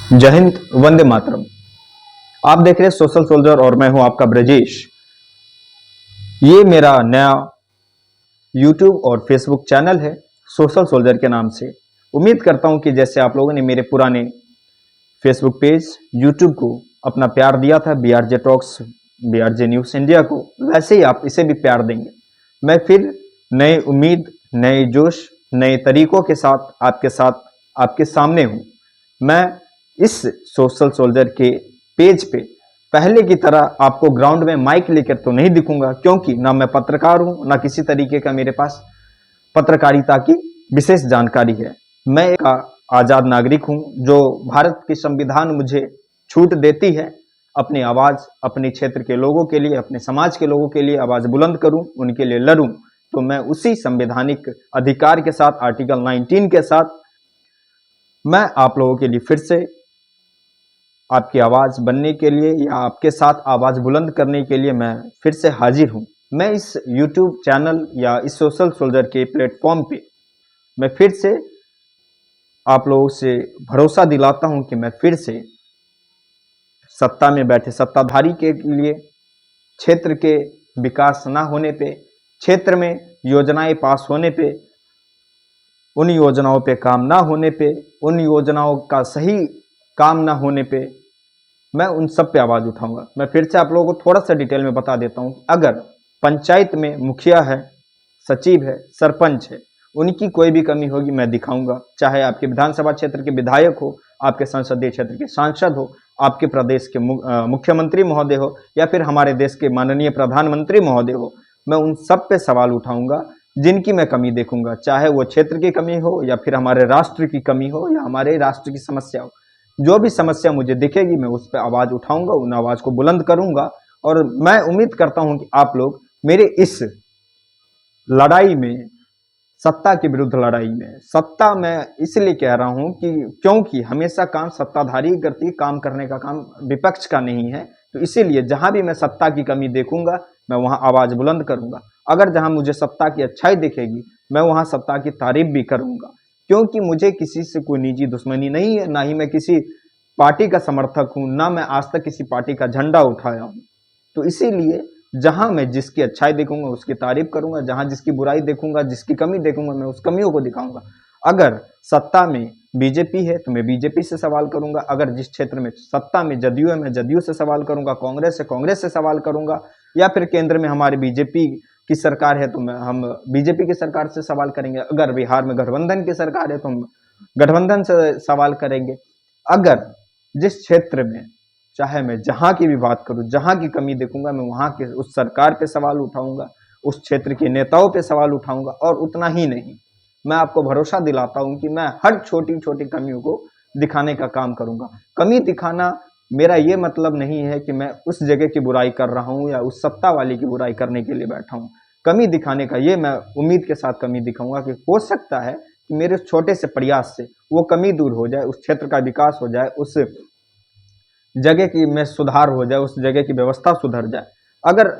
जय हिंद, वंदे मातरम। आप देख रहे हैं सोशल सोल्जर और मैं हूं आपका ब्रजेश। ये मेरा नया यूट्यूब और फेसबुक चैनल है सोशल सोल्जर के नाम से। उम्मीद करता हूं कि जैसे आप लोगों ने मेरे पुराने फेसबुक पेज यूट्यूब को अपना प्यार दिया था, बीआरजे टॉक्स, बीआरजे न्यूज इंडिया को, वैसे ही आप इसे भी प्यार देंगे। मैं फिर नए उम्मीद, नए जोश, नए तरीकों के साथ आपके सामने हूं। मैं इस सोशल सोल्जर के पेज पे पहले की तरह आपको ग्राउंड में माइक लेकर तो नहीं दिखूंगा, क्योंकि ना मैं पत्रकार हूं, ना किसी तरीके का मेरे पास पत्रकारिता की विशेष जानकारी है। मैं एक आजाद नागरिक हूं, जो भारत की संविधान मुझे छूट देती है अपनी आवाज अपने क्षेत्र के लोगों के लिए, अपने समाज के लोगों के लिए आवाज बुलंद करूं, उनके लिए लड़ूं। तो मैं उसी संवैधानिक अधिकार के साथ, आर्टिकल 19 के साथ, मैं आप लोगों के लिए फिर से आपकी आवाज बनने के लिए या आपके साथ आवाज बुलंद करने के लिए मैं फिर से हाजिर हूं। मैं इस YouTube चैनल या इस सोशल सोल्जर के प्लेटफॉर्म पे मैं फिर से आप लोगों से भरोसा दिलाता हूं कि मैं फिर से सत्ता में बैठे सत्ताधारी के लिए, क्षेत्र के विकास ना होने पे, क्षेत्र में योजनाएं पास होने पे, उन योजनाओं पे काम ना होने पे, उन योजनाओं का सही काम ना होने पे, मैं उन सब पे आवाज उठाऊंगा। मैं फिर से आप लोगों को थोड़ा सा डिटेल में बता देता हूं। अगर पंचायत में मुखिया है, सचिव है, सरपंच है, उनकी कोई भी कमी होगी मैं दिखाऊंगा। चाहे आपके विधानसभा क्षेत्र के विधायक हो, आपके संसदीय क्षेत्र के सांसद हो, आपके प्रदेश के मुख्यमंत्री महोदय हो, या फिर हमारे देश के माननीय प्रधानमंत्री महोदय हो, मैं उन सब पे सवाल उठाऊंगा जिनकी मैं कमी देखूंगा। चाहे वो क्षेत्र की कमी हो, या फिर हमारे राष्ट्र की कमी हो, या हमारे राष्ट्र की समस्या हो, जो भी समस्या मुझे दिखेगी मैं उस पर आवाज उठाऊंगा, उन आवाज को बुलंद करूंगा। और मैं उम्मीद करता हूं कि आप लोग मेरे इस लड़ाई में, सत्ता के विरुद्ध लड़ाई में, सत्ता मैं इसलिए कह रहा हूं कि क्योंकि हमेशा काम सत्ताधारी करती है, काम करने का काम विपक्ष का नहीं है। तो इसीलिए जहां भी मैं सत्ता की कमी देखूंगा मैं वहां आवाज बुलंद करूंगा। अगर जहां मुझे सत्ता की अच्छाई दिखेगी मैं वहां सत्ता की तारीफ भी करूंगा, क्योंकि मुझे किसी से कोई निजी दुश्मनी नहीं है, ना ही मैं किसी पार्टी का समर्थक हूं, ना मैं आज तक किसी पार्टी का झंडा उठाया हूं। तो इसीलिए जहां मैं जिसकी अच्छाई देखूंगा उसकी तारीफ करूंगा, जहां जिसकी बुराई देखूंगा, जिसकी कमी देखूंगा मैं उस कमियों को दिखाऊंगा। अगर सत्ता में बीजेपी है तो मैं बीजेपी से सवाल करूंगा, अगर जिस क्षेत्र में सत्ता में जदयू है मैं जदयू से सवाल करूंगा, कांग्रेस है कांग्रेस से सवाल करूंगा, या फिर केंद्र में हमारे बीजेपी की सरकार है तो हम बीजेपी की सरकार से सवाल करेंगे, अगर बिहार में गठबंधन की सरकार है तो हम गठबंधन से सवाल करेंगे। अगर जिस क्षेत्र में, चाहे मैं जहां की भी बात करूं, जहां की कमी देखूंगा मैं वहां के उस सरकार पे सवाल उठाऊंगा, उस क्षेत्र के नेताओं पे सवाल उठाऊंगा। और उतना ही नहीं, मैं आपको भरोसा दिलाता हूं कि मैं हर छोटी छोटी कमियों को दिखाने का काम करूंगा। कमी दिखाना मेरा ये मतलब नहीं है कि मैं उस जगह की बुराई कर रहा हूं या उस सत्ता वाले की बुराई करने के लिए बैठा हूं। कमी दिखाने का ये मैं उम्मीद के साथ कमी दिखाऊंगा कि हो सकता है कि मेरे छोटे से प्रयास से वो कमी दूर हो जाए, उस क्षेत्र का विकास हो जाए, उस जगह की में सुधार हो जाए, उस जगह की व्यवस्था सुधर जाए। अगर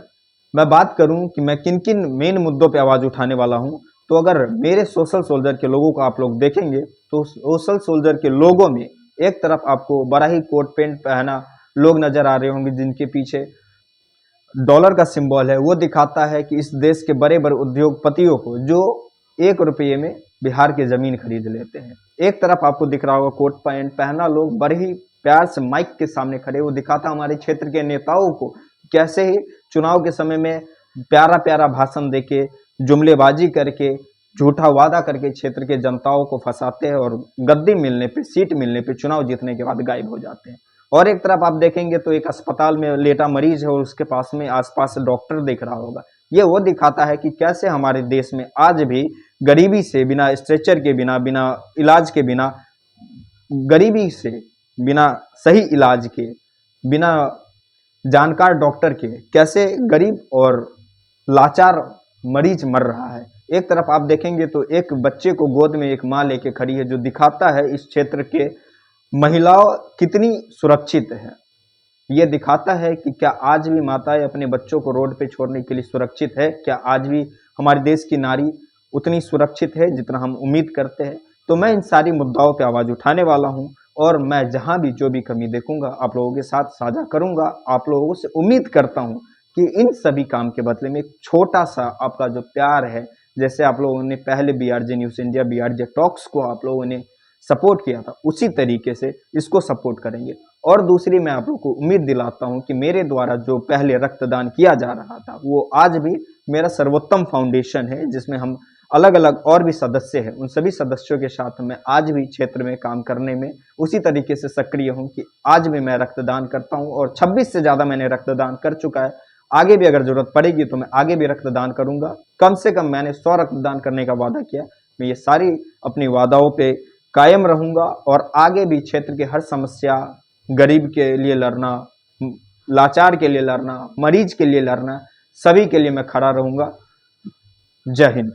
मैं बात करूं कि मैं किन किन मेन मुद्दों पे आवाज उठाने वाला हूं, तो अगर मेरे सोशल सोल्जर के लोगों को आप लोग देखेंगे तो सोशल सोल्जर के लोगों में एक तरफ आपको बड़ा ही कोट पैंट पहना लोग नजर आ रहे होंगे, जिनके पीछे डॉलर का सिंबल है। वो दिखाता है कि इस देश के बड़े बड़े उद्योगपतियों को, जो 1 रुपये में बिहार की जमीन खरीद लेते हैं। एक तरफ आपको दिख रहा होगा कोट पैंट पहना लोग बड़े ही प्यार से माइक के सामने खड़े, वो दिखाता हमारे क्षेत्र के नेताओं को कैसे ही चुनाव के समय में प्यारा प्यारा भाषण देके, जुमलेबाजी करके, झूठा वादा करके क्षेत्र के जनताओं को फंसाते हैं, और गद्दी मिलने पे, सीट मिलने पे चुनाव जीतने के बाद गायब हो जाते हैं। और एक तरफ आप देखेंगे तो एक अस्पताल में लेटा मरीज है और उसके पास में आसपास डॉक्टर देख रहा होगा। ये वो दिखाता है कि कैसे हमारे देश में आज भी गरीबी से, बिना स्ट्रेचर के, बिना बिना इलाज के, बिना गरीबी से, बिना सही इलाज के, बिना जानकार डॉक्टर के, कैसे गरीब और लाचार मरीज मर रहा है। एक तरफ आप देखेंगे तो एक बच्चे को गोद में एक माँ लेके खड़ी है, जो दिखाता है इस क्षेत्र के महिलाओं कितनी सुरक्षित है। ये दिखाता है कि क्या आज भी माताएं अपने बच्चों को रोड पे छोड़ने के लिए सुरक्षित है, क्या आज भी हमारे देश की नारी उतनी सुरक्षित है जितना हम उम्मीद करते हैं। तो मैं इन सारी मुद्दाओं पे आवाज उठाने वाला हूं, और मैं जहां भी जो भी कमी देखूंगा आप लोगों के साथ साझा करूंगा। आप लोगों से उम्मीद करता हूं कि इन सभी काम के बदले में एक छोटा सा आपका जो प्यार है, जैसे आप लोगों ने पहले बीआरजे न्यूज़ इंडिया, बीआरजे टॉक्स को आप लोगों ने सपोर्ट किया था, उसी तरीके से इसको सपोर्ट करेंगे। और दूसरी मैं आप लोगों को उम्मीद दिलाता हूं कि मेरे द्वारा जो पहले रक्तदान किया जा रहा था वो आज भी मेरा सर्वोत्तम फाउंडेशन है, जिसमें हम अलग अलग और भी सदस्य हैं, उन सभी सदस्यों के साथ मैं आज भी क्षेत्र में काम करने में उसी तरीके से सक्रिय हूं कि आज भी मैं रक्तदान करता हूं और 26 से ज़्यादा मैंने रक्तदान कर चुका है। आगे भी अगर जरूरत पड़ेगी तो मैं आगे भी रक्तदान करूंगा। कम से कम मैंने 100 रक्तदान करने का वादा किया। मैं ये सारी अपनी वादाओं पे कायम रहूंगा और आगे भी क्षेत्र के हर समस्या, गरीब के लिए लड़ना, लाचार के लिए लड़ना, मरीज के लिए लड़ना, सभी के लिए मैं खड़ा रहूंगा। जय हिंद।